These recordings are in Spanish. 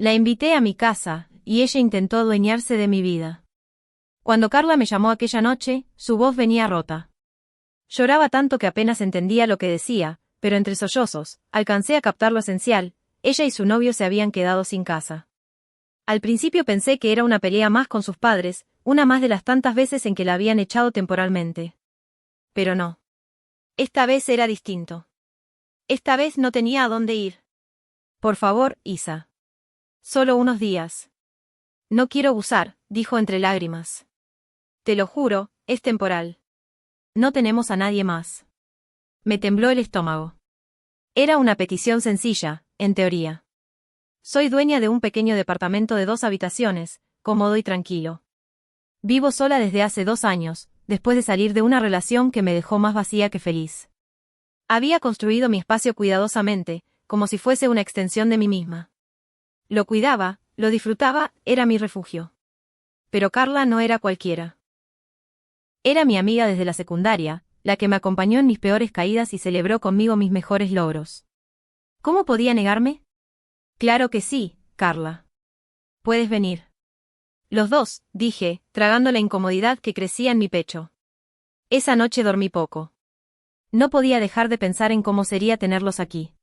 La invité a mi casa, y ella intentó adueñarse de mi vida. Cuando Carla me llamó aquella noche, su voz venía rota. Lloraba tanto que apenas entendía lo que decía, pero entre sollozos, alcancé a captar lo esencial: ella y su novio se habían quedado sin casa. Al principio pensé que era una pelea más con sus padres, una más de las tantas veces en que la habían echado temporalmente. Pero no. Esta vez era distinto. Esta vez no tenía a dónde ir. Por favor, Isa. Solo unos días. No quiero abusar, dijo entre lágrimas. Te lo juro, es temporal. No tenemos a nadie más. Me tembló el estómago. Era una petición sencilla, en teoría. Soy dueña de un pequeño departamento de 2 habitaciones, cómodo y tranquilo. Vivo sola desde hace 2 años, después de salir de una relación que me dejó más vacía que feliz. Había construido mi espacio cuidadosamente, como si fuese una extensión de mí misma. Lo cuidaba, lo disfrutaba, era mi refugio. Pero Carla no era cualquiera. Era mi amiga desde la secundaria, la que me acompañó en mis peores caídas y celebró conmigo mis mejores logros. ¿Cómo podía negarme? Claro que sí, Carla. Puedes venir. Los dos, dije, tragando la incomodidad que crecía en mi pecho. Esa noche dormí poco. No podía dejar de pensar en cómo sería tenerlos aquí.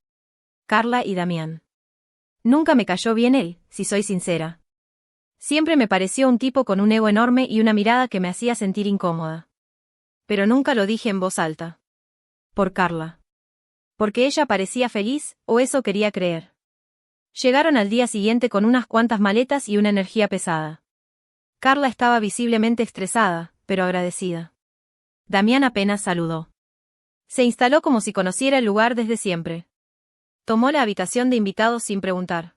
Carla y Damián. Nunca me cayó bien él, si soy sincera. Siempre me pareció un tipo con un ego enorme y una mirada que me hacía sentir incómoda. Pero nunca lo dije en voz alta. Por Carla. Porque ella parecía feliz, o eso quería creer. Llegaron al día siguiente con unas cuantas maletas y una energía pesada. Carla estaba visiblemente estresada, pero agradecida. Damián apenas saludó. Se instaló como si conociera el lugar desde siempre. Tomó la habitación de invitados sin preguntar.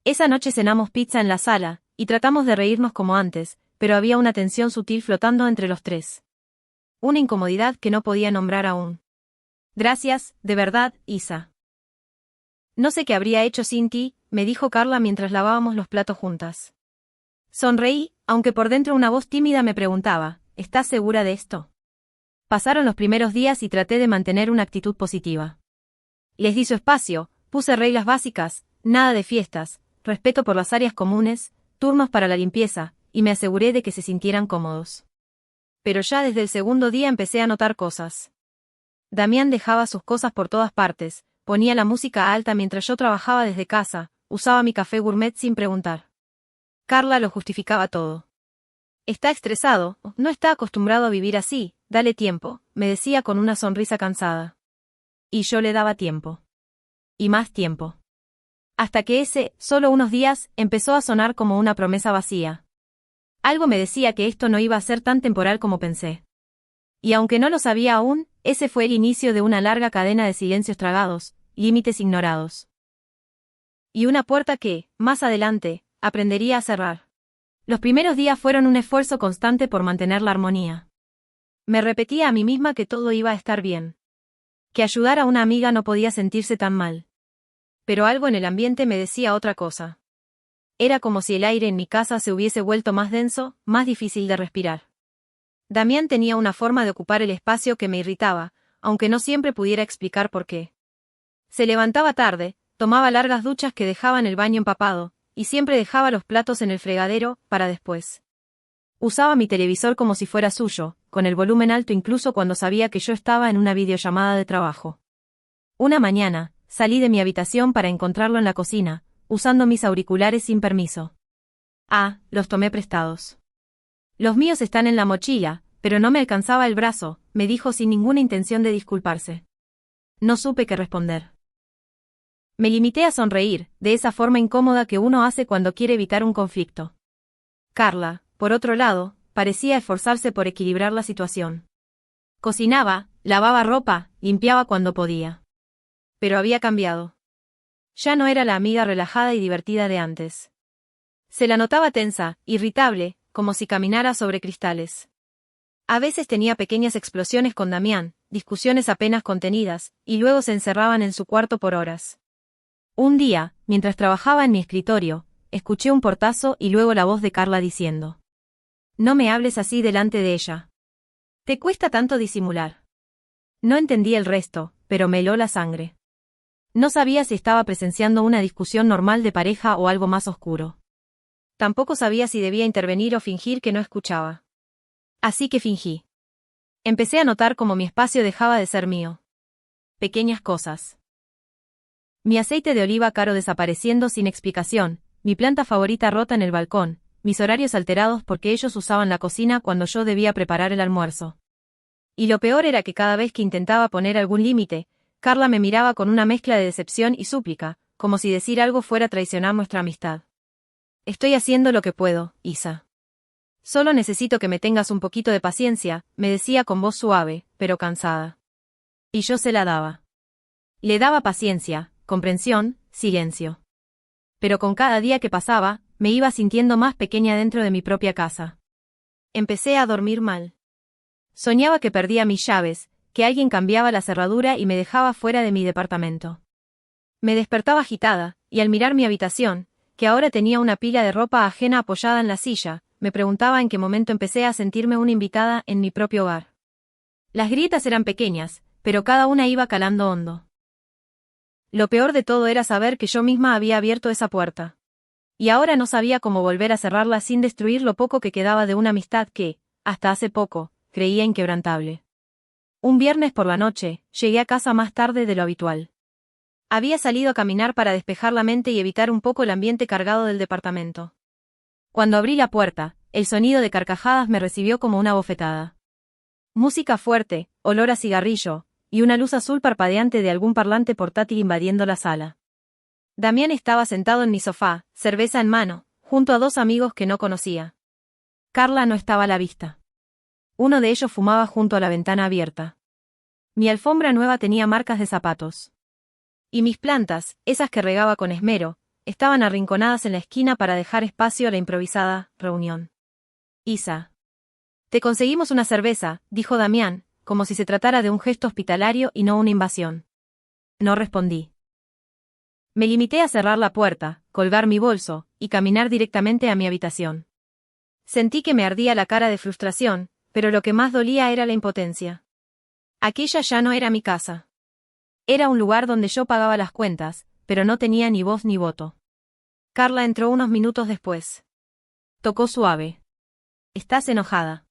Esa noche cenamos pizza en la sala, y tratamos de reírnos como antes, pero había una tensión sutil flotando entre los tres. Una incomodidad que no podía nombrar aún. Gracias, de verdad, Isa. No sé qué habría hecho sin ti, me dijo Carla mientras lavábamos los platos juntas. Sonreí, aunque por dentro una voz tímida me preguntaba, ¿estás segura de esto? Pasaron los primeros días y traté de mantener una actitud positiva. Les di su espacio, puse reglas básicas, nada de fiestas, respeto por las áreas comunes, turnos para la limpieza, y me aseguré de que se sintieran cómodos. Pero ya desde el segundo día empecé a notar cosas. Damián dejaba sus cosas por todas partes, ponía la música alta mientras yo trabajaba desde casa, usaba mi café gourmet sin preguntar. Carla lo justificaba todo. Está estresado, no está acostumbrado a vivir así, dale tiempo, me decía con una sonrisa cansada. Y yo le daba tiempo. Y más tiempo. Hasta que solo unos días, empezó a sonar como una promesa vacía. Algo me decía que esto no iba a ser tan temporal como pensé. Y aunque no lo sabía aún, ese fue el inicio de una larga cadena de silencios tragados, límites ignorados. Y una puerta que, más adelante, aprendería a cerrar. Los primeros días fueron un esfuerzo constante por mantener la armonía. Me repetía a mí misma que todo iba a estar bien. Que ayudar a una amiga no podía sentirse tan mal. Pero algo en el ambiente me decía otra cosa. Era como si el aire en mi casa se hubiese vuelto más denso, más difícil de respirar. Damián tenía una forma de ocupar el espacio que me irritaba, aunque no siempre pudiera explicar por qué. Se levantaba tarde, tomaba largas duchas que dejaban el baño empapado, y siempre dejaba los platos en el fregadero, para después. Usaba mi televisor como si fuera suyo, con el volumen alto incluso cuando sabía que yo estaba en una videollamada de trabajo. Una mañana, salí de mi habitación para encontrarlo en la cocina, usando mis auriculares sin permiso. Los tomé prestados. Los míos están en la mochila, pero no me alcanzaba el brazo, me dijo sin ninguna intención de disculparse. No supe qué responder. Me limité a sonreír, de esa forma incómoda que uno hace cuando quiere evitar un conflicto. Carla, por otro lado, parecía esforzarse por equilibrar la situación. Cocinaba, lavaba ropa, limpiaba cuando podía. Pero había cambiado. Ya no era la amiga relajada y divertida de antes. Se la notaba tensa, irritable, como si caminara sobre cristales. A veces tenía pequeñas explosiones con Damián, discusiones apenas contenidas, y luego se encerraban en su cuarto por horas. Un día, mientras trabajaba en mi escritorio, escuché un portazo y luego la voz de Carla diciendo: «No me hables así delante de ella. ¿Te cuesta tanto disimular?». No entendí el resto, pero me heló la sangre. No sabía si estaba presenciando una discusión normal de pareja o algo más oscuro. Tampoco sabía si debía intervenir o fingir que no escuchaba. Así que fingí. Empecé a notar cómo mi espacio dejaba de ser mío. Pequeñas cosas. Mi aceite de oliva caro desapareciendo sin explicación, mi planta favorita rota en el balcón, mis horarios alterados porque ellos usaban la cocina cuando yo debía preparar el almuerzo. Y lo peor era que cada vez que intentaba poner algún límite, Carla me miraba con una mezcla de decepción y súplica, como si decir algo fuera a traicionar nuestra amistad. Estoy haciendo lo que puedo, Isa. Solo necesito que me tengas un poquito de paciencia, me decía con voz suave, pero cansada. Y yo se la daba. Le daba paciencia, comprensión, silencio. Pero con cada día que pasaba, me iba sintiendo más pequeña dentro de mi propia casa. Empecé a dormir mal. Soñaba que perdía mis llaves, que alguien cambiaba la cerradura y me dejaba fuera de mi departamento. Me despertaba agitada, y al mirar mi habitación, que ahora tenía una pila de ropa ajena apoyada en la silla, me preguntaba en qué momento empecé a sentirme una invitada en mi propio hogar. Las grietas eran pequeñas, pero cada una iba calando hondo. Lo peor de todo era saber que yo misma había abierto esa puerta. Y ahora no sabía cómo volver a cerrarla sin destruir lo poco que quedaba de una amistad que, hasta hace poco, creía inquebrantable. Un viernes por la noche, llegué a casa más tarde de lo habitual. Había salido a caminar para despejar la mente y evitar un poco el ambiente cargado del departamento. Cuando abrí la puerta, el sonido de carcajadas me recibió como una bofetada. Música fuerte, olor a cigarrillo, y una luz azul parpadeante de algún parlante portátil invadiendo la sala. Damián estaba sentado en mi sofá, cerveza en mano, junto a dos amigos que no conocía. Carla no estaba a la vista. Uno de ellos fumaba junto a la ventana abierta. Mi alfombra nueva tenía marcas de zapatos. Y mis plantas, esas que regaba con esmero, estaban arrinconadas en la esquina para dejar espacio a la improvisada reunión. Isa. Te conseguimos una cerveza, dijo Damián, como si se tratara de un gesto hospitalario y no una invasión. No respondí. Me limité a cerrar la puerta, colgar mi bolso, y caminar directamente a mi habitación. Sentí que me ardía la cara de frustración, pero lo que más dolía era la impotencia. Aquella ya no era mi casa. Era un lugar donde yo pagaba las cuentas, pero no tenía ni voz ni voto. Carla entró unos minutos después. Tocó suave. ¿Estás enojada?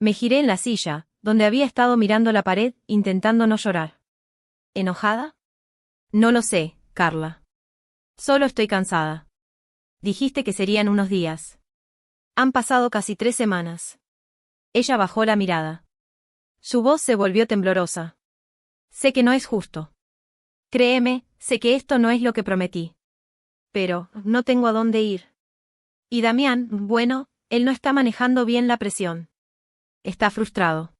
Me giré en la silla, donde había estado mirando la pared, intentando no llorar. ¿Enojada? No lo sé, Carla. Solo estoy cansada. Dijiste que serían unos días. Han pasado casi 3 semanas. Ella bajó la mirada. Su voz se volvió temblorosa. Sé que no es justo. Créeme, sé que esto no es lo que prometí. Pero, no tengo a dónde ir. Y Damián, bueno, él no está manejando bien la presión. Está frustrado.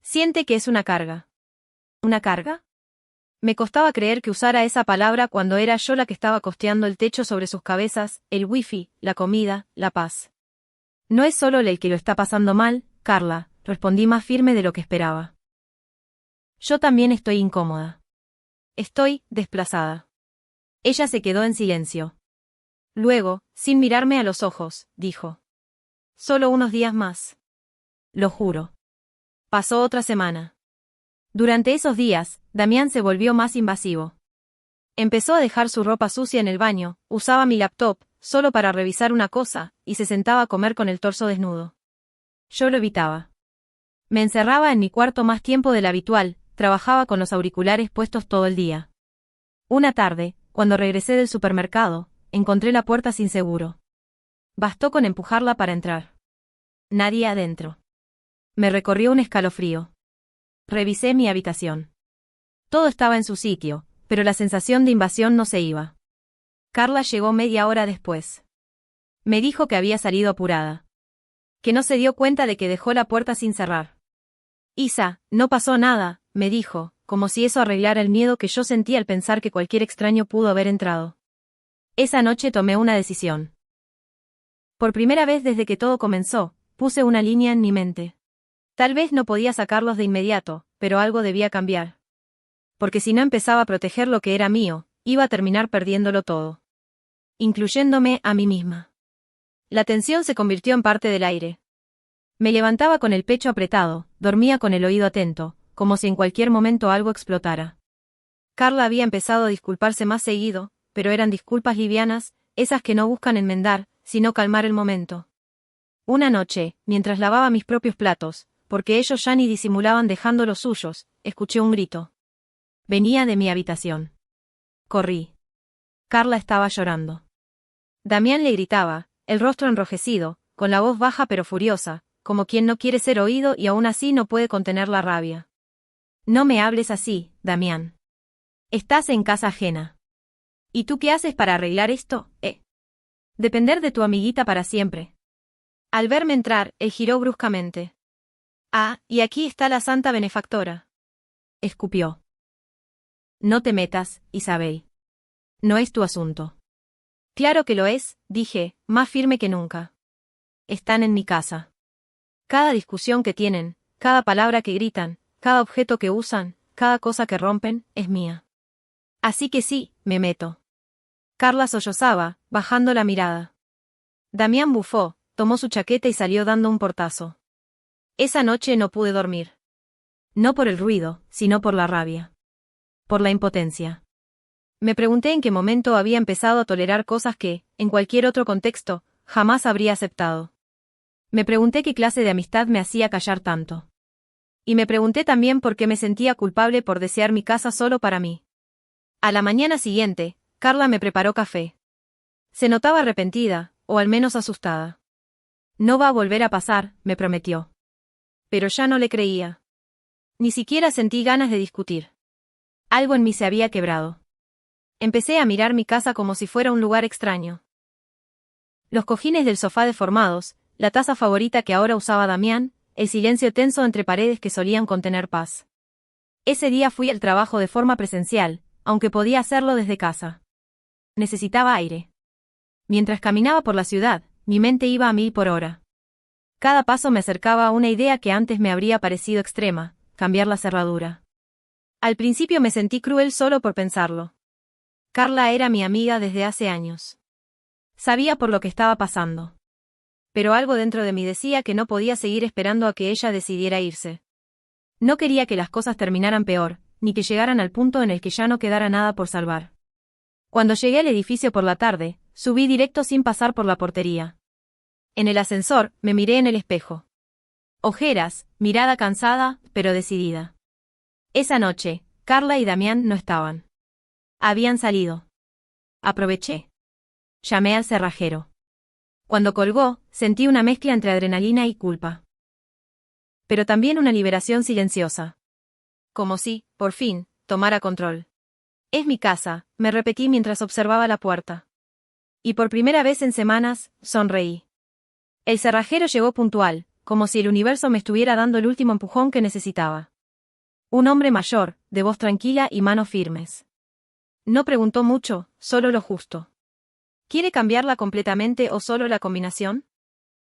Siente que es una carga. ¿Una carga? Me costaba creer que usara esa palabra cuando era yo la que estaba costeando el techo sobre sus cabezas, el wifi, la comida, la paz. No es solo él el que lo está pasando mal, Carla, respondí más firme de lo que esperaba. Yo también estoy incómoda. Estoy desplazada. Ella se quedó en silencio. Luego, sin mirarme a los ojos, dijo. Solo unos días más. Lo juro. Pasó otra semana. Durante esos días, Damián se volvió más invasivo. Empezó a dejar su ropa sucia en el baño, usaba mi laptop, solo para revisar una cosa, y se sentaba a comer con el torso desnudo. Yo lo evitaba. Me encerraba en mi cuarto más tiempo del habitual, trabajaba con los auriculares puestos todo el día. Una tarde, cuando regresé del supermercado, encontré la puerta sin seguro. Bastó con empujarla para entrar. Nadie adentro. Me recorrió un escalofrío. Revisé mi habitación. Todo estaba en su sitio, pero la sensación de invasión no se iba. Carla llegó media hora después. Me dijo que había salido apurada. Que no se dio cuenta de que dejó la puerta sin cerrar. Isa, no pasó nada, me dijo, como si eso arreglara el miedo que yo sentía al pensar que cualquier extraño pudo haber entrado. Esa noche tomé una decisión. Por primera vez desde que todo comenzó, puse una línea en mi mente. Tal vez no podía sacarlos de inmediato, pero algo debía cambiar. Porque si no empezaba a proteger lo que era mío, iba a terminar perdiéndolo todo. Incluyéndome a mí misma. La tensión se convirtió en parte del aire. Me levantaba con el pecho apretado, dormía con el oído atento, como si en cualquier momento algo explotara. Carla había empezado a disculparse más seguido, pero eran disculpas livianas, esas que no buscan enmendar, sino calmar el momento. Una noche, mientras lavaba mis propios platos, porque ellos ya ni disimulaban dejando los suyos, escuché un grito. Venía de mi habitación. Corrí. Carla estaba llorando. Damián le gritaba, el rostro enrojecido, con la voz baja pero furiosa, como quien no quiere ser oído y aún así no puede contener la rabia. No me hables así, Damián. Estás en casa ajena. ¿Y tú qué haces para arreglar esto, Depender de tu amiguita para siempre. Al verme entrar, él giró bruscamente. Ah, y aquí está la santa benefactora. Escupió. No te metas, Isabel. No es tu asunto. Claro que lo es, dije, más firme que nunca. Están en mi casa. Cada discusión que tienen, cada palabra que gritan, cada objeto que usan, cada cosa que rompen, es mía. Así que sí, me meto. Carla sollozaba, bajando la mirada. Damián bufó, tomó su chaqueta y salió dando un portazo. Esa noche no pude dormir. No por el ruido, sino por la rabia. Por la impotencia. Me pregunté en qué momento había empezado a tolerar cosas que, en cualquier otro contexto, jamás habría aceptado. Me pregunté qué clase de amistad me hacía callar tanto. Y me pregunté también por qué me sentía culpable por desear mi casa solo para mí. A la mañana siguiente, Carla me preparó café. Se notaba arrepentida, o al menos asustada. No va a volver a pasar, me prometió. Pero ya no le creía. Ni siquiera sentí ganas de discutir. Algo en mí se había quebrado. Empecé a mirar mi casa como si fuera un lugar extraño. Los cojines del sofá deformados, la taza favorita que ahora usaba Damián, el silencio tenso entre paredes que solían contener paz. Ese día fui al trabajo de forma presencial, aunque podía hacerlo desde casa. Necesitaba aire. Mientras caminaba por la ciudad, mi mente iba a 1000 por hora. Cada paso me acercaba a una idea que antes me habría parecido extrema, cambiar la cerradura. Al principio me sentí cruel solo por pensarlo. Carla era mi amiga desde hace años. Sabía por lo que estaba pasando. Pero algo dentro de mí decía que no podía seguir esperando a que ella decidiera irse. No quería que las cosas terminaran peor, ni que llegaran al punto en el que ya no quedara nada por salvar. Cuando llegué al edificio por la tarde, subí directo sin pasar por la portería. En el ascensor, me miré en el espejo. Ojeras, mirada cansada, pero decidida. Esa noche, Carla y Damián no estaban. Habían salido. Aproveché. Llamé al cerrajero. Cuando colgó, sentí una mezcla entre adrenalina y culpa. Pero también una liberación silenciosa. Como si, por fin, tomara control. Es mi casa, me repetí mientras observaba la puerta. Y por primera vez en semanas, sonreí. El cerrajero llegó puntual, como si el universo me estuviera dando el último empujón que necesitaba. Un hombre mayor, de voz tranquila y manos firmes. No preguntó mucho, solo lo justo. ¿Quiere cambiarla completamente o solo la combinación?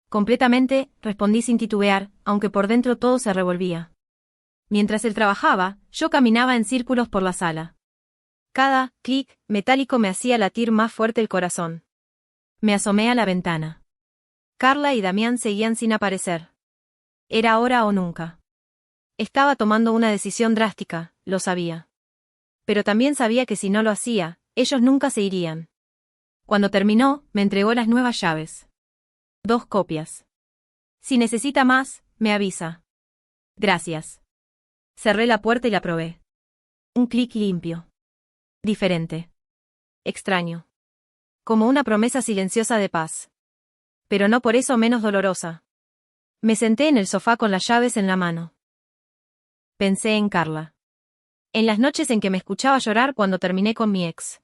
Completamente, respondí sin titubear, aunque por dentro todo se revolvía. Mientras él trabajaba, yo caminaba en círculos por la sala. Cada clic metálico me hacía latir más fuerte el corazón. Me asomé a la ventana. Carla y Damián seguían sin aparecer. Era ahora o nunca. Estaba tomando una decisión drástica, lo sabía. Pero también sabía que si no lo hacía, ellos nunca se irían. Cuando terminó, me entregó las nuevas llaves. 2 copias. Si necesita más, me avisa. Gracias. Cerré la puerta y la probé. Un clic limpio. Diferente. Extraño. Como una promesa silenciosa de paz. Pero no por eso menos dolorosa. Me senté en el sofá con las llaves en la mano. Pensé en Carla. En las noches en que me escuchaba llorar cuando terminé con mi ex.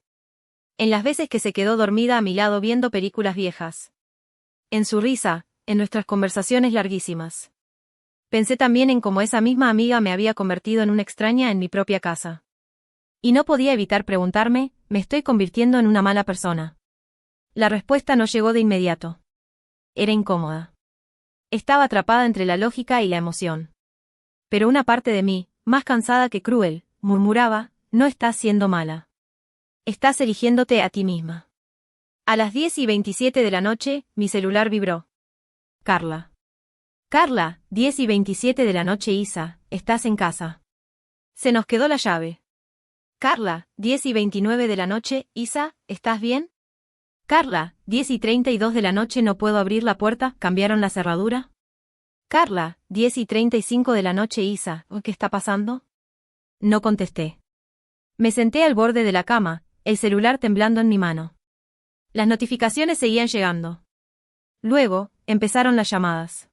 En las veces que se quedó dormida a mi lado viendo películas viejas. En su risa, en nuestras conversaciones larguísimas. Pensé también en cómo esa misma amiga me había convertido en una extraña en mi propia casa. Y no podía evitar preguntarme, ¿me estoy convirtiendo en una mala persona? La respuesta no llegó de inmediato. Era incómoda. Estaba atrapada entre la lógica y la emoción. Pero una parte de mí, más cansada que cruel, murmuraba, no estás siendo mala. Estás eligiéndote a ti misma. A las 10:27 de la noche, mi celular vibró. Carla. Carla, 10:27 de la noche Isa, ¿estás en casa? Se nos quedó la llave. Carla, 10:29 de la noche. Isa, ¿estás bien? Carla, 10:32 de la noche. No puedo abrir la puerta. ¿Cambiaron la cerradura? Carla, 10:35 de la noche. Isa, ¿qué está pasando? No contesté. Me senté al borde de la cama, el celular temblando en mi mano. Las notificaciones seguían llegando. Luego, empezaron las llamadas.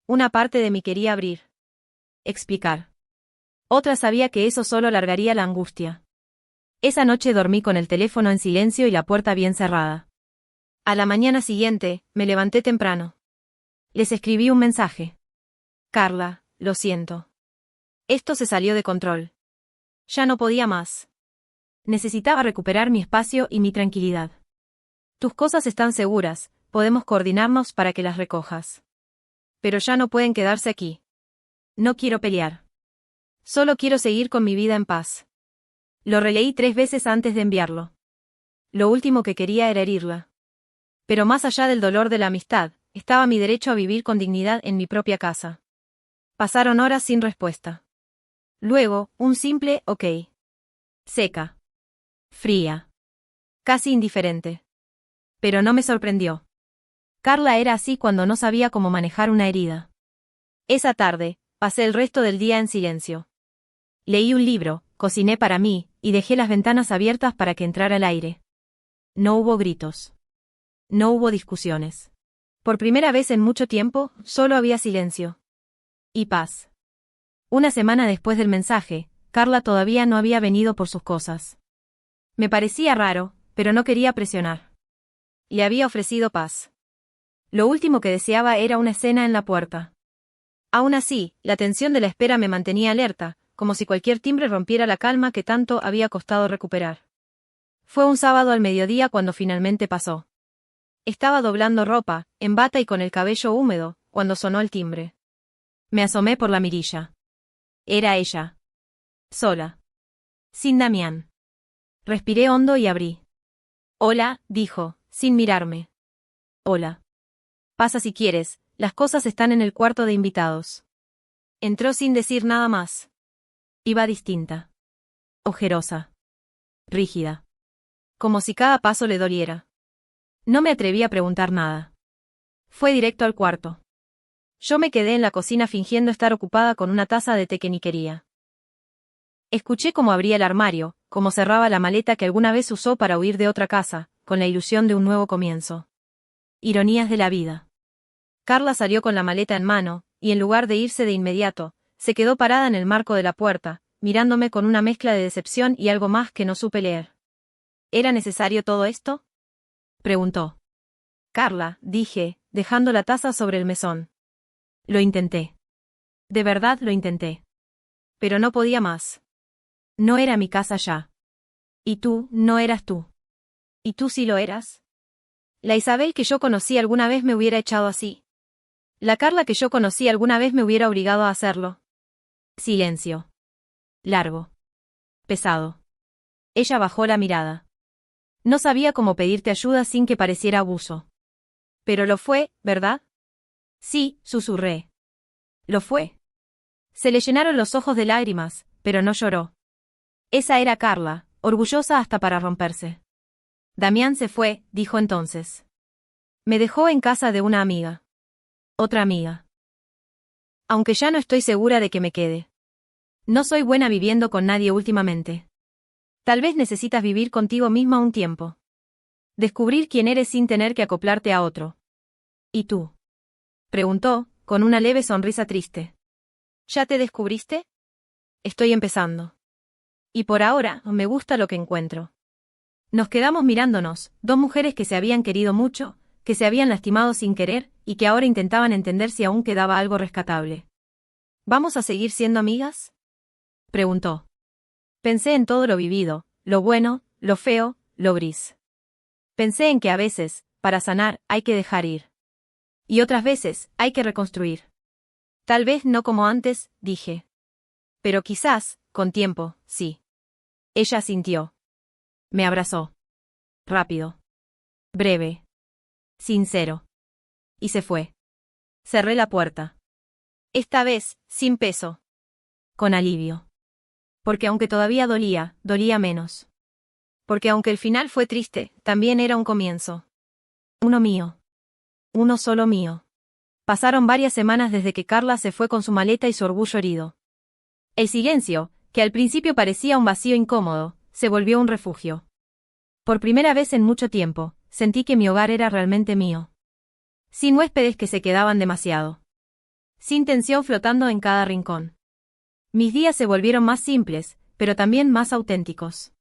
Una parte de mí quería abrir. Explicar. Otra sabía que eso solo alargaría la angustia. Esa noche dormí con el teléfono en silencio y la puerta bien cerrada. A la mañana siguiente, me levanté temprano. Les escribí un mensaje. Carla, lo siento. Esto se salió de control. Ya no podía más. Necesitaba recuperar mi espacio y mi tranquilidad. Tus cosas están seguras, podemos coordinarnos para que las recojas. Pero ya no pueden quedarse aquí. No quiero pelear. Solo quiero seguir con mi vida en paz. Lo releí 3 veces antes de enviarlo. Lo último que quería era herirla. Pero más allá del dolor de la amistad, estaba mi derecho a vivir con dignidad en mi propia casa. Pasaron horas sin respuesta. Luego, un simple ok. Seca. Fría. Casi indiferente. Pero no me sorprendió. Carla era así cuando no sabía cómo manejar una herida. Esa tarde, pasé el resto del día en silencio. Leí un libro, cociné para mí, y dejé las ventanas abiertas para que entrara el aire. No hubo gritos. No hubo discusiones. Por primera vez en mucho tiempo, solo había silencio. Y paz. Una semana después del mensaje, Carla todavía no había venido por sus cosas. Me parecía raro, pero no quería presionar. Le había ofrecido paz. Lo último que deseaba era una escena en la puerta. Aún así, la tensión de la espera me mantenía alerta, como si cualquier timbre rompiera la calma que tanto había costado recuperar. Fue un sábado al mediodía cuando finalmente pasó. Estaba doblando ropa, en bata y con el cabello húmedo, cuando sonó el timbre. Me asomé por la mirilla. Era ella. Sola. Sin Damián. Respiré hondo y abrí. Hola, dijo, sin mirarme. Hola. Pasa si quieres, las cosas están en el cuarto de invitados. Entró sin decir nada más. Iba distinta. Ojerosa. Rígida. Como si cada paso le doliera. No me atreví a preguntar nada. Fue directo al cuarto. Yo me quedé en la cocina fingiendo estar ocupada con una taza de té que ni quería. Escuché cómo abría el armario, cómo cerraba la maleta que alguna vez usó para huir de otra casa, con la ilusión de un nuevo comienzo. Ironías de la vida. Carla salió con la maleta en mano, y en lugar de irse de inmediato, se quedó parada en el marco de la puerta, mirándome con una mezcla de decepción y algo más que no supe leer. ¿Era necesario todo esto? Preguntó. Carla, dije, dejando la taza sobre el mesón. Lo intenté. De verdad lo intenté. Pero no podía más. No era mi casa ya. Y tú, no eras tú. ¿Y tú sí lo eras? La Isabel que yo conocí alguna vez me hubiera echado así. La Carla que yo conocí alguna vez me hubiera obligado a hacerlo. Silencio. Largo. Pesado. Ella bajó la mirada. No sabía cómo pedirte ayuda sin que pareciera abuso. Pero lo fue, ¿verdad? Sí, susurré. Lo fue. Se le llenaron los ojos de lágrimas, pero no lloró. Esa era Carla, orgullosa hasta para romperse. Damián se fue, dijo entonces. Me dejó en casa de una amiga. Otra amiga. Aunque ya no estoy segura de que me quede. No soy buena viviendo con nadie últimamente. Tal vez necesitas vivir contigo misma un tiempo. Descubrir quién eres sin tener que acoplarte a otro. ¿Y tú? Preguntó, con una leve sonrisa triste. ¿Ya te descubriste? Estoy empezando. Y por ahora, me gusta lo que encuentro. Nos quedamos mirándonos, dos mujeres que se habían querido mucho, que se habían lastimado sin querer, y que ahora intentaban entender si aún quedaba algo rescatable. ¿Vamos a seguir siendo amigas? Preguntó. Pensé en todo lo vivido, lo bueno, lo feo, lo gris. Pensé en que a veces, para sanar, hay que dejar ir. Y otras veces, hay que reconstruir. Tal vez no como antes, dije. Pero quizás, con tiempo, sí. Ella asintió. Me abrazó. Rápido. Breve. Sincero. Y se fue. Cerré la puerta. Esta vez, sin peso. Con alivio. Porque aunque todavía dolía, dolía menos. Porque aunque el final fue triste, también era un comienzo. Uno mío. Uno solo mío. Pasaron varias semanas desde que Carla se fue con su maleta y su orgullo herido. El silencio, que al principio parecía un vacío incómodo, se volvió un refugio. Por primera vez en mucho tiempo, sentí que mi hogar era realmente mío. Sin huéspedes que se quedaban demasiado. Sin tensión flotando en cada rincón. Mis días se volvieron más simples, pero también más auténticos.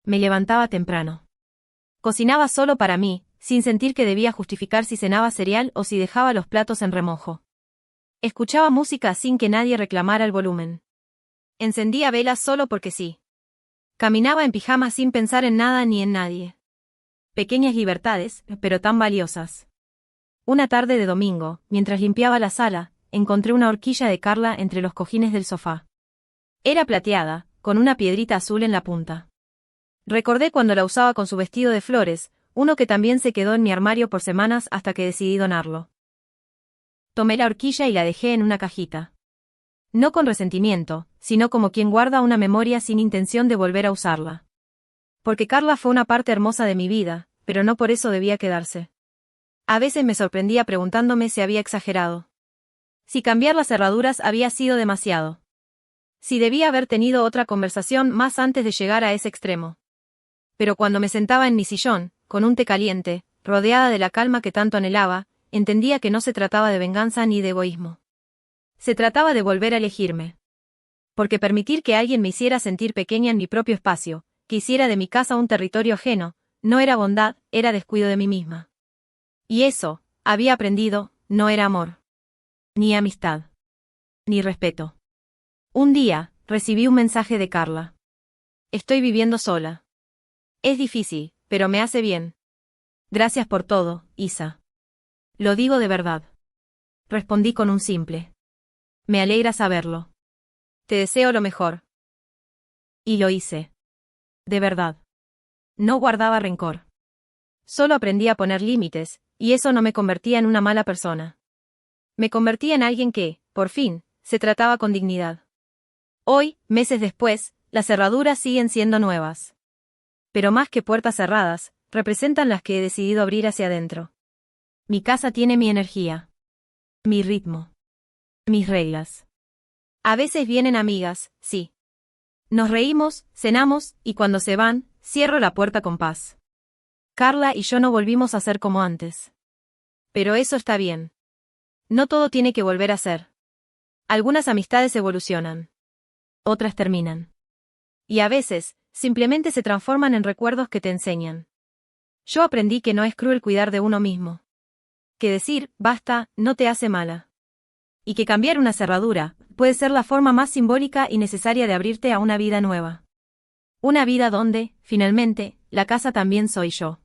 Me levantaba temprano. Cocinaba solo para mí, sin sentir que debía justificar si cenaba cereal o si dejaba los platos en remojo. Escuchaba música sin que nadie reclamara el volumen. Encendía velas solo porque sí. Caminaba en pijama sin pensar en nada ni en nadie. Pequeñas libertades, pero tan valiosas. Una tarde de domingo, mientras limpiaba la sala, encontré una horquilla de Carla entre los cojines del sofá. Era plateada, con una piedrita azul en la punta. Recordé cuando la usaba con su vestido de flores, uno que también se quedó en mi armario por semanas hasta que decidí donarlo. Tomé la horquilla y la dejé en una cajita. No con resentimiento, sino como quien guarda una memoria sin intención de volver a usarla. Porque Carla fue una parte hermosa de mi vida, pero no por eso debía quedarse. A veces me sorprendía preguntándome si había exagerado. Si cambiar las cerraduras había sido demasiado. Si debía haber tenido otra conversación más antes de llegar a ese extremo. Pero cuando me sentaba en mi sillón, con un té caliente, rodeada de la calma que tanto anhelaba, entendía que no se trataba de venganza ni de egoísmo. Se trataba de volver a elegirme. Porque permitir que alguien me hiciera sentir pequeña en mi propio espacio, que hiciera de mi casa un territorio ajeno, no era bondad, era descuido de mí misma. Y eso, había aprendido, no era amor. Ni amistad. Ni respeto. Un día, recibí un mensaje de Carla. Estoy viviendo sola. Es difícil, pero me hace bien. Gracias por todo, Isa. Lo digo de verdad. Respondí con un simple. Me alegra saberlo. Te deseo lo mejor. Y lo hice. De verdad. No guardaba rencor. Solo aprendí a poner límites, y eso no me convertía en una mala persona. Me convertía en alguien que, por fin, se trataba con dignidad. Hoy, meses después, las cerraduras siguen siendo nuevas. Pero más que puertas cerradas, representan las que he decidido abrir hacia adentro. Mi casa tiene mi energía. Mi ritmo. Mis reglas. A veces vienen amigas, sí. Nos reímos, cenamos, y cuando se van, cierro la puerta con paz. Carla y yo no volvimos a ser como antes. Pero eso está bien. No todo tiene que volver a ser. Algunas amistades evolucionan. Otras terminan. Y a veces, simplemente se transforman en recuerdos que te enseñan. Yo aprendí que no es cruel cuidar de uno mismo. Que decir, basta, no te hace mala. Y que cambiar una cerradura puede ser la forma más simbólica y necesaria de abrirte a una vida nueva. Una vida donde, finalmente, la casa también soy yo.